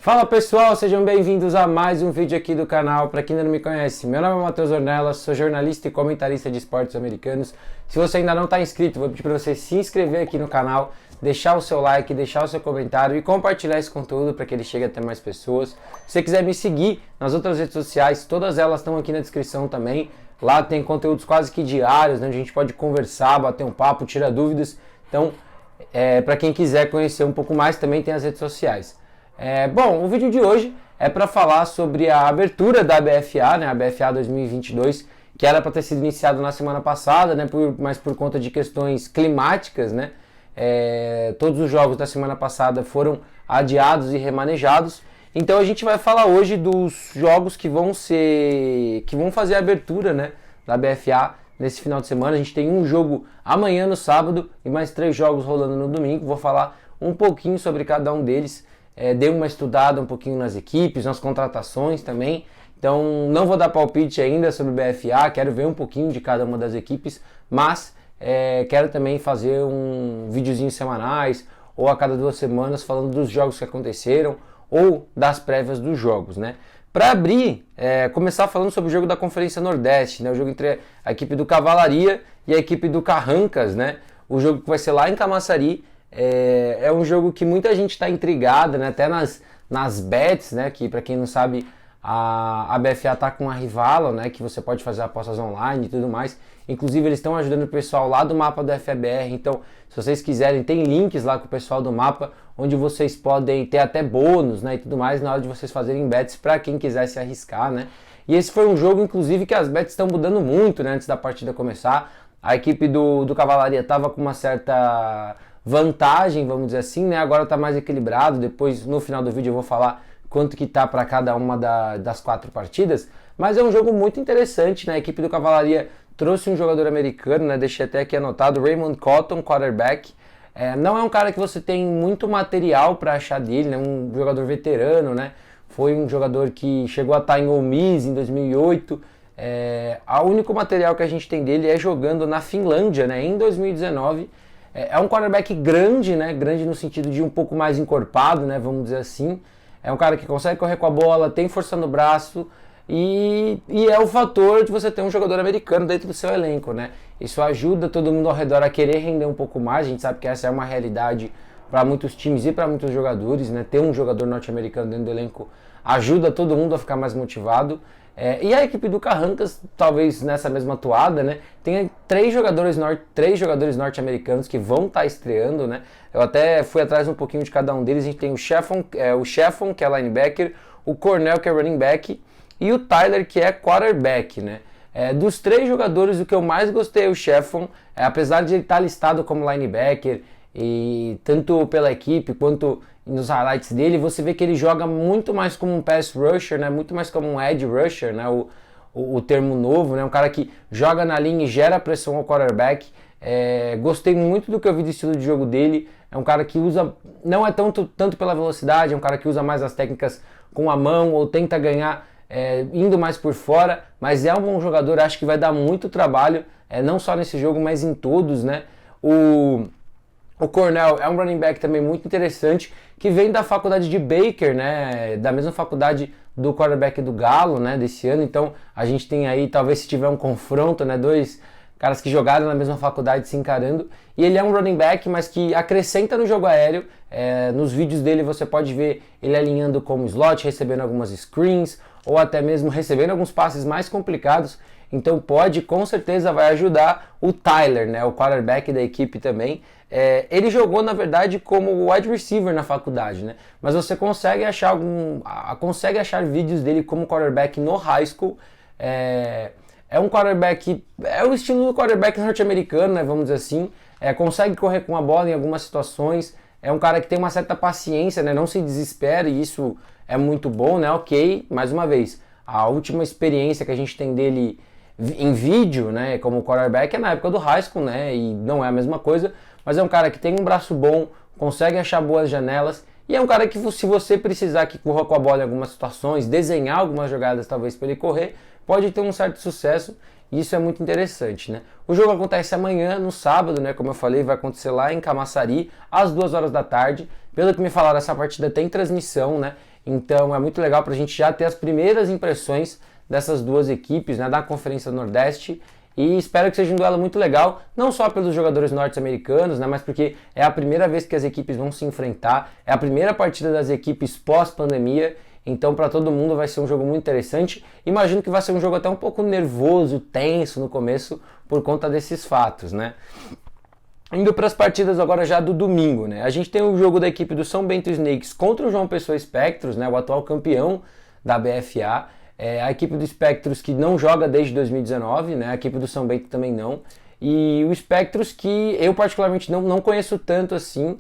Fala pessoal, sejam bem-vindos a mais um vídeo aqui do canal. Para quem ainda não me conhece, meu nome é Matheus Ornelas, sou jornalista e comentarista de esportes americanos. Se você ainda não está inscrito, vou pedir para você se inscrever aqui no canal, deixar o seu like, deixar o seu comentário e compartilhar esse conteúdo para que ele chegue até mais pessoas. Se você quiser me seguir nas outras redes sociais, todas elas estão aqui na descrição também. Lá tem conteúdos quase que diários, né, onde a gente pode conversar, bater um papo, tirar dúvidas. Então, para quem quiser conhecer um pouco mais, também tem as redes sociais. Bom, o vídeo de hoje é para falar sobre a abertura da BFA, né, a BFA 2022, que era para ter sido iniciado na semana passada, né, mas por conta de questões climáticas, né, todos os jogos da semana passada foram adiados e remanejados. Então a gente vai falar hoje dos jogos que vão fazer a abertura, né, da BFA nesse final de semana. A gente tem um jogo amanhã no sábado e mais 3 jogos rolando no domingo. Vou falar um pouquinho sobre cada um deles. Dei uma estudada um pouquinho nas equipes, nas contratações também. Então não vou dar palpite ainda sobre o BFA, quero ver um pouquinho de cada uma das equipes, mas quero também fazer um videozinho semanais ou a cada 2 semanas falando dos jogos que aconteceram ou das prévias dos jogos, né? Para abrir, começar falando sobre o jogo da Conferência Nordeste, né? O jogo entre a equipe do Cavalaria e a equipe do Carrancas, né? O jogo que vai ser lá em Camaçari. É um jogo que muita gente está intrigada, né? Até nas bets, né? Que para quem não sabe, a BFA está com a Rivalo, né? Que você pode fazer apostas online e tudo mais. Inclusive eles estão ajudando o pessoal lá do mapa do FABR. Então, se vocês quiserem, tem links lá com o pessoal do mapa, onde vocês podem ter até bônus, né? E tudo mais na hora de vocês fazerem bets para quem quiser se arriscar, né? E esse foi um jogo, inclusive, que as bets estão mudando muito, né? Antes da partida começar. A equipe do Cavalaria estava com uma certa vantagem, vamos dizer assim, né? Agora está mais equilibrado. Depois, no final do vídeo, eu vou falar quanto que tá para cada uma das 4 partidas. Mas é um jogo muito interessante, né? A equipe do Cavalaria trouxe um jogador americano, né? Deixei até aqui anotado, Raymond Cotton, quarterback. Não é um cara que você tem muito material para achar dele, né? Um jogador veterano, né? Foi um jogador que chegou a estar em Ole Miss em 2008. O único material que a gente tem dele é jogando na Finlândia, né? Em 2019. É um quarterback grande, né? Grande no sentido de um pouco mais encorpado, né? Vamos dizer assim. É um cara que consegue correr com a bola, tem força no braço e é o fator de você ter um jogador americano dentro do seu elenco, né? Isso ajuda todo mundo ao redor a querer render um pouco mais. A gente sabe que essa é uma realidade para muitos times e para muitos jogadores, né? Ter um jogador norte-americano dentro do elenco ajuda todo mundo a ficar mais motivado. E a equipe do Carrancas, talvez nessa mesma toada, né, tem 3 jogadores norte-americanos que vão estar estreando, né? Eu até fui atrás um pouquinho de cada um deles. A gente tem o Sheffon, que é linebacker, o Cornell, que é running back, e o Tyler, que é quarterback, né? Dos 3 jogadores, o que eu mais gostei é o Sheffon, apesar de ele estar listado como linebacker, e tanto pela equipe quanto nos highlights dele, você vê que ele joga muito mais como um pass rusher, né? Muito mais como um edge rusher, né? O termo novo, né? Um cara que joga na linha e gera pressão ao quarterback. Gostei muito do que eu vi do estilo de jogo dele. É um cara que usa, não é tanto pela velocidade, é um cara que usa mais as técnicas com a mão ou tenta ganhar indo mais por fora, mas é um bom jogador. Acho que vai dar muito trabalho, não só nesse jogo, mas em todos, né? O Cornell é um running back também muito interessante, que vem da faculdade de Baker, né, da mesma faculdade do quarterback do Galo, né, desse ano. Então a gente tem aí, talvez se tiver um confronto, né, 2 caras que jogaram na mesma faculdade se encarando. E ele é um running back, mas que acrescenta no jogo aéreo. Nos vídeos dele você pode ver ele alinhando como slot, recebendo algumas screens, ou até mesmo recebendo alguns passes mais complicados. Então com certeza vai ajudar o Tyler, né, o quarterback da equipe também. Ele jogou, na verdade, como wide receiver na faculdade, né? Mas você consegue achar vídeos dele como quarterback no high school. É um quarterback, é o estilo do quarterback norte-americano, né? Vamos dizer assim. Consegue correr com a bola em algumas situações. É um cara que tem uma certa paciência, né? Não se desespera, e isso é muito bom, né? Ok, mais uma vez, a última experiência que a gente tem dele em vídeo, né, como quarterback, é na época do high school, né? E não é a mesma coisa. Mas é um cara que tem um braço bom, consegue achar boas janelas, e é um cara que, se você precisar que corra com a bola em algumas situações, desenhar algumas jogadas talvez para ele correr, pode ter um certo sucesso, e isso é muito interessante, né? O jogo acontece amanhã, no sábado, né? Como eu falei, vai acontecer lá em Camaçari, às 2 horas da tarde. Pelo que me falaram, essa partida tem transmissão, né? Então é muito legal para a gente já ter as primeiras impressões dessas duas equipes, né, da Conferência do Nordeste. E espero que seja um duelo muito legal, não só pelos jogadores norte-americanos, né, mas porque é a primeira vez que as equipes vão se enfrentar, é a primeira partida das equipes pós-pandemia, então para todo mundo vai ser um jogo muito interessante. Imagino que vai ser um jogo até um pouco nervoso, tenso no começo, por conta desses fatos, né. Indo para as partidas agora já do domingo, né, a gente tem o jogo da equipe do São Bento Snakes contra o João Pessoa Spectros, né, o atual campeão da BFA. A equipe do Spectros que não joga desde 2019, né? A equipe do São Bento também não. E o Spectros que eu particularmente não conheço tanto assim,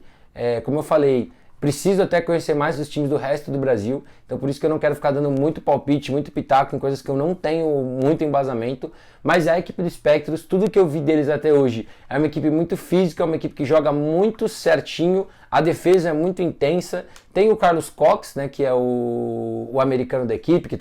como eu falei, preciso até conhecer mais os times do resto do Brasil, então por isso que eu não quero ficar dando muito palpite, muito pitaco em coisas que eu não tenho muito embasamento, mas a equipe do Spectros, tudo que eu vi deles até hoje, é uma equipe muito física, é uma equipe que joga muito certinho, a defesa é muito intensa, tem o Carlos Cox, né, que é o americano da equipe, que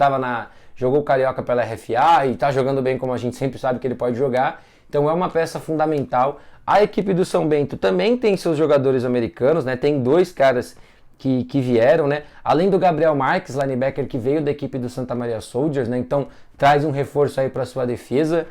jogou o Carioca pela RFA e está jogando bem como a gente sempre sabe que ele pode jogar, então é uma peça fundamental. A equipe do São Bento também tem seus jogadores americanos, né? Tem dois caras que vieram, né? Além do Gabriel Marques, linebacker, que veio da equipe do Santa Maria Soldiers, né? Então traz um reforço aí para sua defesa.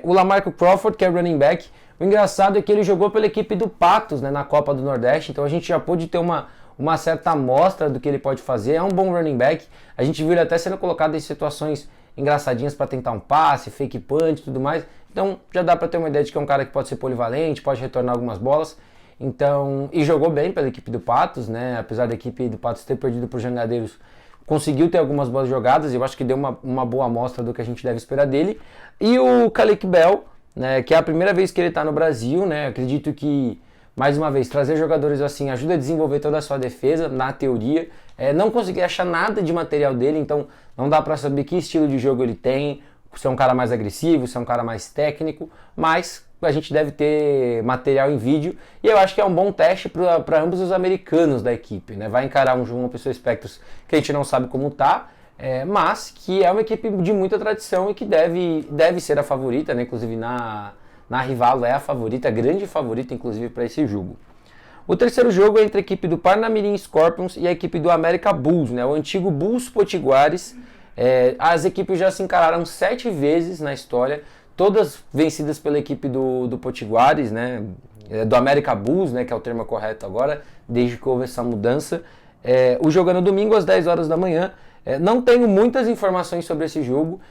O Lamarco Crawford, que é running back. O engraçado é que ele jogou pela equipe do Patos, né? Na Copa do Nordeste, então a gente já pôde ter uma certa amostra do que ele pode fazer. É um bom running back. A gente viu ele até sendo colocado em situações engraçadinhas para tentar um passe, fake punch e tudo mais. Então já dá para ter uma ideia de que é um cara que pode ser polivalente, pode retornar algumas bolas. Então, e jogou bem pela equipe do Patos, né? Apesar da equipe do Patos ter perdido para os Jangadeiros, conseguiu ter algumas boas jogadas e eu acho que deu uma boa amostra do que a gente deve esperar dele. E o Kalik Bell, né? Que é a primeira vez que ele está no Brasil, né? Acredito que, mais uma vez, trazer jogadores assim ajuda a desenvolver toda a sua defesa, na teoria. Não consegui achar nada de material dele, então não dá para saber que estilo de jogo ele tem, se é um cara mais agressivo, se é um cara mais técnico, mas a gente deve ter material em vídeo e eu acho que é um bom teste para ambos os americanos da equipe, né? Vai encarar um João Pessoa Spectros que a gente não sabe como tá, mas que é uma equipe de muita tradição e que deve ser a favorita, né? Inclusive na Rivalo é a favorita, a grande favorita inclusive para esse jogo. O terceiro jogo é entre a equipe do Parnamirim Scorpions e a equipe do América Bulls, né? O antigo Bulls Potiguares. As equipes já se encararam 7 vezes na história, todas vencidas pela equipe do Potiguares, né? Do América Bulls, né? Que é o termo correto agora, desde que houve essa mudança. O jogo é no domingo às 10 horas da manhã. Não tenho muitas informações sobre esse jogo.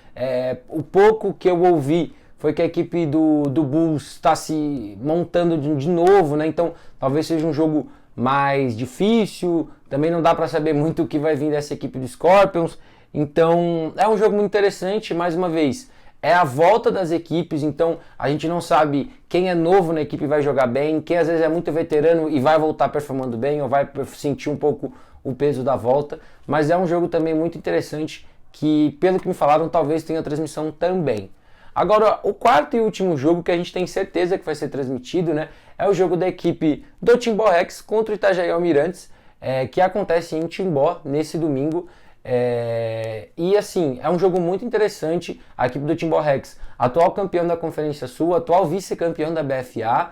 O pouco que eu ouvi foi que a equipe do Bulls está se montando de novo, né? Então talvez seja um jogo mais difícil. Também não dá para saber muito o que vai vir dessa equipe do Scorpions. Então é um jogo muito interessante, mais uma vez. É a volta das equipes, então a gente não sabe quem é novo na equipe vai jogar bem, quem às vezes é muito veterano e vai voltar performando bem ou vai sentir um pouco o peso da volta. Mas é um jogo também muito interessante que, pelo que me falaram, talvez tenha transmissão também. Agora, o quarto e último jogo que a gente tem certeza que vai ser transmitido, né, é o jogo da equipe do Timbó Rex contra o Itajaí Almirantes, que acontece em Timbó nesse domingo. E assim, é um jogo muito interessante. A equipe do Timbó Rex, atual campeão da Conferência Sul, atual vice-campeão da BFA,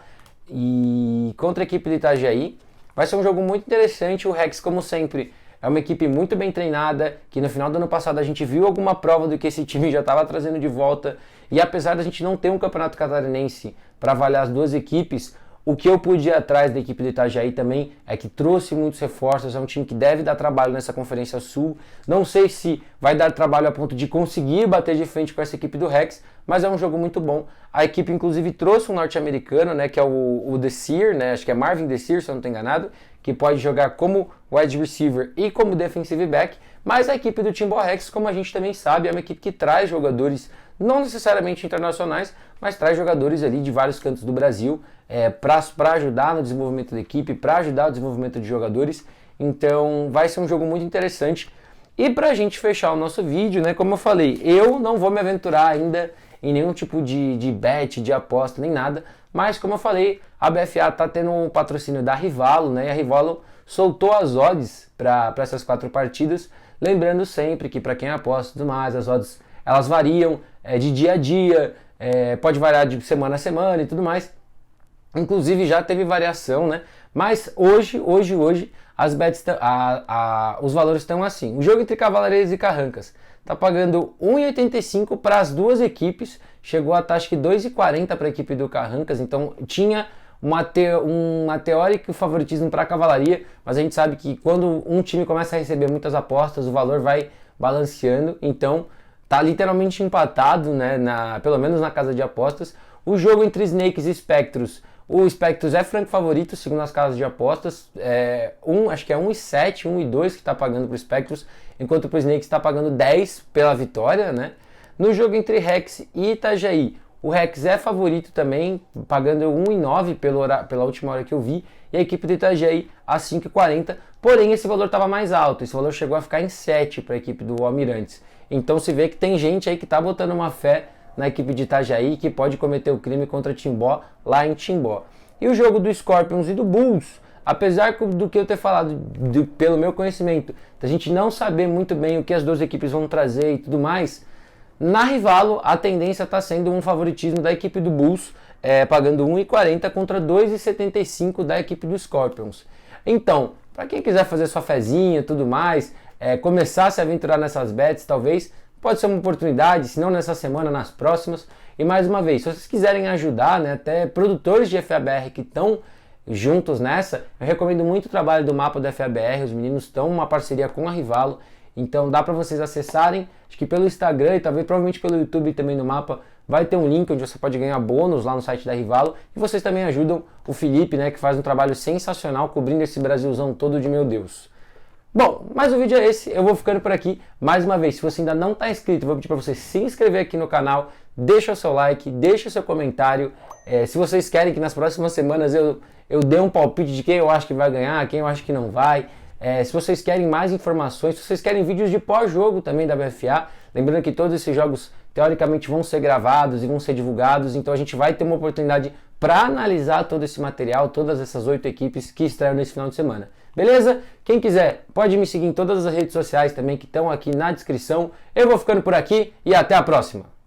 e contra a equipe do Itajaí. Vai ser um jogo muito interessante. O Rex, como sempre, é uma equipe muito bem treinada, que no final do ano passado a gente viu alguma prova do que esse time já estava trazendo de volta. E apesar da gente não ter um campeonato catarinense para avaliar as duas equipes, o que eu pude ir atrás da equipe do Itajaí também é que trouxe muitos reforços, é um time que deve dar trabalho nessa Conferência Sul. Não sei se vai dar trabalho a ponto de conseguir bater de frente com essa equipe do Rex, mas é um jogo muito bom. A equipe inclusive trouxe um norte-americano, né, que é o Desir, né, acho que é Marvin Desir, se eu não estou enganado, que pode jogar como wide receiver e como defensive back, mas a equipe do Timbó Rex, como a gente também sabe, é uma equipe que traz jogadores não necessariamente internacionais, mas traz jogadores ali de vários cantos do Brasil para ajudar no desenvolvimento da equipe, para ajudar o desenvolvimento de jogadores. Então vai ser um jogo muito interessante. E para a gente fechar o nosso vídeo, né, como eu falei, eu não vou me aventurar ainda em nenhum tipo de bet, de aposta, nem nada, mas como eu falei, a BFA está tendo um patrocínio da Rivalo, né, e a Rivalo soltou as odds para essas 4 partidas, lembrando sempre que para quem aposta e tudo mais, as odds elas variam de dia a dia, pode variar de semana a semana e tudo mais. Inclusive já teve variação, né? Mas hoje, os valores estão assim. O jogo entre Cavaleiros e Carrancas tá pagando 1,85 para as duas equipes, chegou a taxa que 2,40 para a equipe do Carrancas, então tinha uma teórico favoritismo para a Cavalaria, mas a gente sabe que quando um time começa a receber muitas apostas, o valor vai balanceando, então tá literalmente empatado, né, pelo menos na casa de apostas. O jogo entre Snakes e Spectros, o Spectros é franco favorito, segundo as casas de apostas, acho que é 1,7, 1,2 que está pagando para o Spectros, enquanto para o Snakes está pagando 10 pela vitória, né? No jogo entre Rex e Itajaí, o Rex é favorito também, pagando 1,9 pela última hora que eu vi, e a equipe do Itajaí a 5,40, porém esse valor estava mais alto, esse valor chegou a ficar em 7 para a equipe do Almirantes. Então se vê que tem gente aí que está botando uma fé na equipe de Itajaí que pode cometer o crime contra Timbó lá em Timbó. E o jogo do Scorpions e do Bulls, apesar do que eu ter falado, pelo meu conhecimento, da gente não saber muito bem o que as duas equipes vão trazer e tudo mais, na Rivalo a tendência está sendo um favoritismo da equipe do Bulls, pagando 1,40 contra 2,75 da equipe do Scorpions. Então, para quem quiser fazer sua fezinha e tudo mais, começar a se aventurar nessas bets, talvez, pode ser uma oportunidade, se não nessa semana, nas próximas. E mais uma vez, se vocês quiserem ajudar, né, até produtores de FABR que estão juntos nessa, eu recomendo muito o trabalho do mapa do FABR, os meninos estão uma parceria com a Rivalo, então dá para vocês acessarem, acho que pelo Instagram e talvez provavelmente pelo YouTube também no mapa, vai ter um link onde você pode ganhar bônus lá no site da Rivalo, e vocês também ajudam o Felipe, né, que faz um trabalho sensacional cobrindo esse Brasilzão todo de meu Deus. Bom, mas o vídeo é esse, eu vou ficando por aqui. Mais uma vez, se você ainda não está inscrito, eu vou pedir para você se inscrever aqui no canal, deixa o seu like, deixa o seu comentário. Se vocês querem que nas próximas semanas eu dê um palpite de quem eu acho que vai ganhar, quem eu acho que não vai. Se vocês querem mais informações, se vocês querem vídeos de pós-jogo também da BFA, lembrando que todos esses jogos teoricamente vão ser gravados e vão ser divulgados, então a gente vai ter uma oportunidade para analisar todo esse material, todas essas 8 equipes que estreiam nesse final de semana. Beleza? Quem quiser pode me seguir em todas as redes sociais também que estão aqui na descrição. Eu vou ficando por aqui e até a próxima!